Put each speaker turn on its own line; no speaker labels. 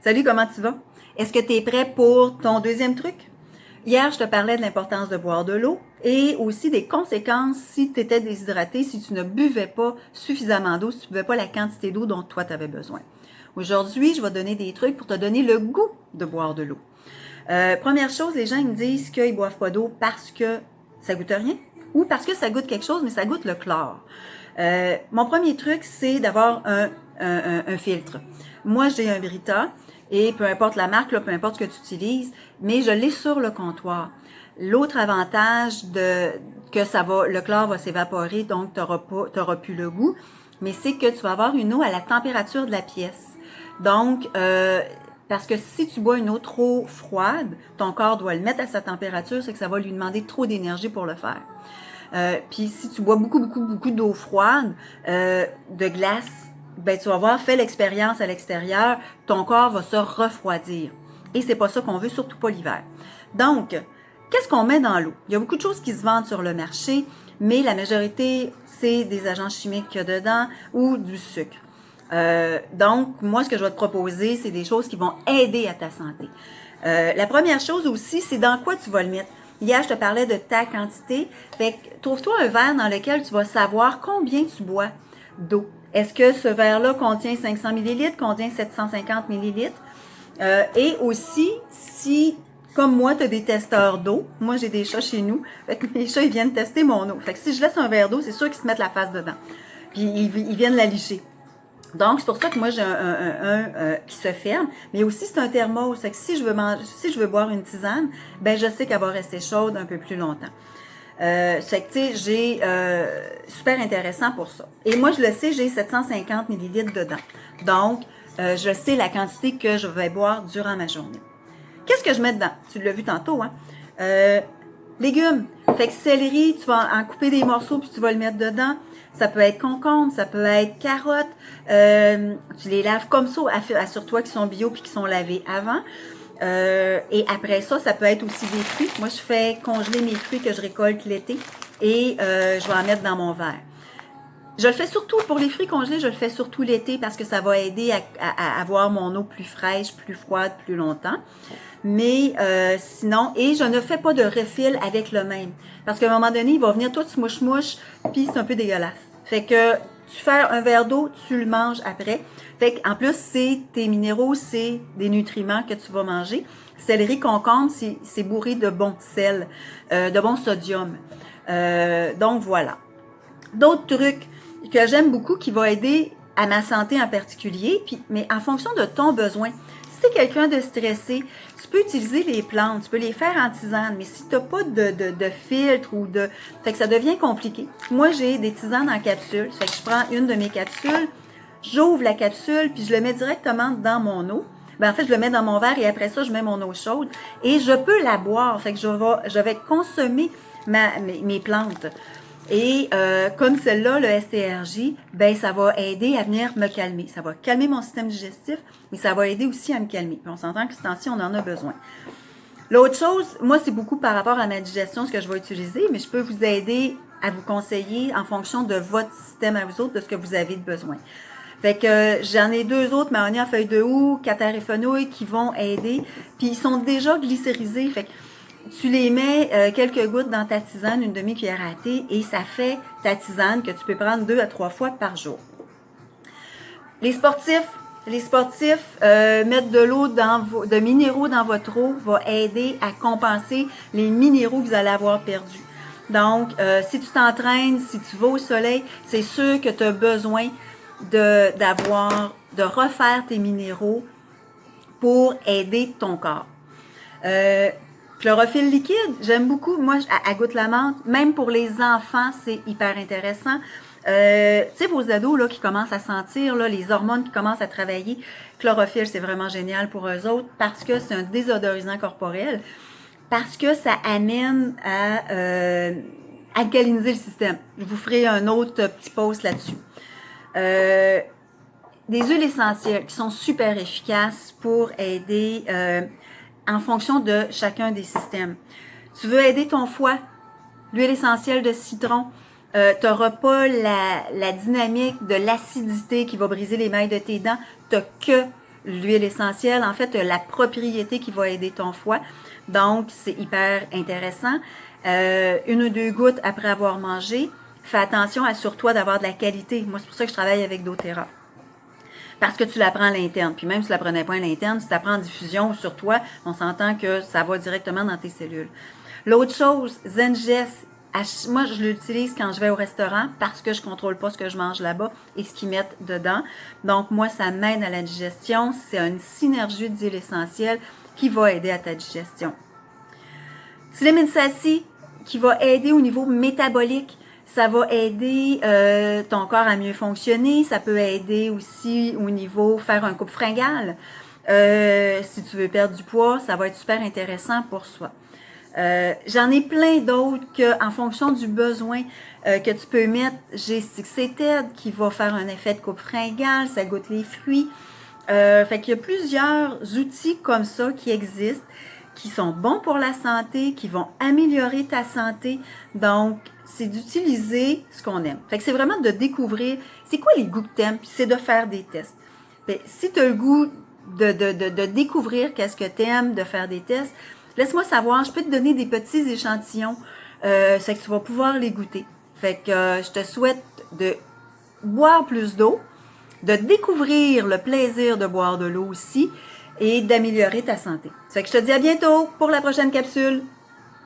Salut, comment tu vas? Est-ce que tu es prêt pour ton deuxième truc? Hier, je te parlais de l'importance de boire de l'eau et aussi des conséquences si tu étais déshydraté, si tu ne buvais pas suffisamment d'eau, si tu ne buvais pas la quantité d'eau dont toi tu avais besoin. Aujourd'hui, je vais te donner des trucs pour te donner le goût de boire de l'eau. Première chose, les gens ils me disent qu'ils ne boivent pas d'eau parce que ça goûte rien ou parce que ça goûte quelque chose, mais ça goûte le chlore. Mon premier truc, c'est d'avoir un filtre. Moi, j'ai un Brita et peu importe la marque, là, peu importe ce que tu utilises, mais je l'ai sur le comptoir. L'autre avantage que le chlore va s'évaporer, donc tu n'auras plus le goût, mais c'est que tu vas avoir une eau à la température de la pièce. Donc, parce que si tu bois une eau trop froide, ton corps doit le mettre à sa température, c'est que ça va lui demander trop d'énergie pour le faire. Puis si tu bois beaucoup d'eau froide, de glace, ben tu vas voir, fais l'expérience à l'extérieur, ton corps va se refroidir. Et c'est pas ça qu'on veut, surtout pas l'hiver. Donc, qu'est-ce qu'on met dans l'eau? Il y a beaucoup de choses qui se vendent sur le marché, mais la majorité, c'est des agents chimiques qu'il y a dedans ou du sucre. Donc, moi, ce que je vais te proposer, c'est des choses qui vont aider à ta santé. La première chose aussi, c'est dans quoi tu vas le mettre. Hier, je te parlais de ta quantité. Fait que, trouve-toi un verre dans lequel tu vas savoir combien tu bois d'eau. Est-ce que ce verre-là contient 500 ml, contient 750 ml? Et aussi, si, comme moi, tu as des testeurs d'eau, moi, j'ai des chats chez nous, fait que mes chats, ils viennent tester mon eau. Fait que si je laisse un verre d'eau, c'est sûr qu'ils se mettent la face dedans. Puis, ils viennent la licher. Donc, c'est pour ça que moi, j'ai un qui se ferme. Mais aussi, c'est un thermos. C'est que si je veux boire une tisane, ben je sais qu'elle va rester chaude un peu plus longtemps. C'est que, tu sais, j'ai super intéressant pour ça. Et moi, je le sais, j'ai 750 ml dedans. Donc, je sais la quantité que je vais boire durant ma journée. Qu'est-ce que je mets dedans? Tu l'as vu tantôt, hein? Légumes. Fait que céleri, tu vas en couper des morceaux puis tu vas le mettre dedans. Ça peut être concombre, ça peut être carotte. Tu les laves comme ça, assure-toi qu'ils sont bio puis qu'ils sont lavés avant. Et après ça, ça peut être aussi des fruits. Moi, je fais congeler mes fruits que je récolte l'été et je vais en mettre dans mon verre. Je le fais surtout pour les fruits congelés, je le fais surtout l'été parce que ça va aider à avoir mon eau plus fraîche, plus froide, plus longtemps. Mais sinon, et je ne fais pas de refill avec le même. Parce qu'à un moment donné, il va venir tout mouche-mouche, puis c'est un peu dégueulasse. Fait que tu fais un verre d'eau, tu le manges après. Fait qu'en plus, c'est tes minéraux, c'est des nutriments que tu vas manger. Céleri, concombre, c'est bourré de bon sel, de bon sodium. Donc voilà. D'autres trucs que j'aime beaucoup qui vont aider à ma santé en particulier, mais en fonction de ton besoin. Si tu es quelqu'un de stressé, tu peux utiliser les plantes, tu peux les faire en tisane, mais si tu n'as pas de filtre ou de... Fait que ça devient compliqué. Moi, j'ai des tisanes en capsule. Fait que je prends une de mes capsules, j'ouvre la capsule, puis je le mets directement dans mon eau. Ben, en fait, je le mets dans mon verre et après ça, je mets mon eau chaude et je peux la boire. Fait que je vais consommer mes plantes. Et comme celle-là, le STRJ, ben ça va aider à venir me calmer. Ça va calmer mon système digestif, mais ça va aider aussi à me calmer. Puis on s'entend que ce temps-ci, on en a besoin. L'autre chose, moi, c'est beaucoup par rapport à ma digestion, ce que je vais utiliser, mais je peux vous aider à vous conseiller en fonction de votre système à vous autres, de ce que vous avez de besoin. Fait que j'en ai deux autres, Mahonia feuille de houx, Catar et fenouil, qui vont aider. Puis ils sont déjà glycérisés. Fait que tu les mets quelques gouttes dans ta tisane, une demi-cuillère à thé, et ça fait ta tisane que tu peux prendre 2 à 3 fois par jour. Les sportifs, mettre de l'eau de minéraux dans votre eau va aider à compenser les minéraux que vous allez avoir perdus. Donc, si tu t'entraînes, si tu vas au soleil, c'est sûr que tu as besoin de refaire tes minéraux pour aider ton corps. Chlorophylle liquide, j'aime beaucoup. Moi, à goûte la menthe, même pour les enfants, c'est hyper intéressant. Tu sais, vos ados là, qui commencent à sentir là, les hormones qui commencent à travailler, chlorophylle, c'est vraiment génial pour eux autres parce que c'est un désodorisant corporel, parce que ça amène à alcaliniser le système. Je vous ferai un autre petit post là-dessus. Des huiles essentielles qui sont super efficaces pour aider en fonction de chacun des systèmes. Tu veux aider ton foie, l'huile essentielle de citron, tu n'auras pas la dynamique de l'acidité qui va briser les mailles de tes dents, tu n'as que l'huile essentielle, en fait, la propriété qui va aider ton foie. Donc, c'est hyper intéressant. 1 ou 2 gouttes après avoir mangé. Fais attention, assure-toi d'avoir de la qualité. Moi, c'est pour ça que je travaille avec doTERRA. Parce que tu la prends à l'interne. Puis même si tu la prenais pas à l'interne, si tu la prends en diffusion sur toi, on s'entend que ça va directement dans tes cellules. L'autre chose, Zengest, moi, je l'utilise quand je vais au restaurant parce que je contrôle pas ce que je mange là-bas et ce qu'ils mettent dedans. Donc, moi, ça m'aide à la digestion. C'est une synergie d'huiles essentielles qui va aider à ta digestion. Slimin Sassi, qui va aider au niveau métabolique. Ça va aider ton corps à mieux fonctionner. Ça peut aider aussi au niveau faire un coupe fringale. Si tu veux perdre du poids, ça va être super intéressant pour soi. J'en ai plein d'autres que, en fonction du besoin que tu peux mettre, j'ai Sixated qui va faire un effet de coupe fringale, ça goûte les fruits. Fait qu'il y a plusieurs outils comme ça qui existent, qui sont bons pour la santé, qui vont améliorer ta santé. Donc, c'est d'utiliser ce qu'on aime. Fait que c'est vraiment de découvrir c'est quoi les goûts que tu aimes, puis c'est de faire des tests. Fait, si tu as le goût de découvrir qu'est-ce que tu aimes, de faire des tests, laisse-moi savoir, je peux te donner des petits échantillons, c'est que tu vas pouvoir les goûter. Fait que je te souhaite de boire plus d'eau, de découvrir le plaisir de boire de l'eau aussi et d'améliorer ta santé. Fait que je te dis à bientôt pour la prochaine capsule.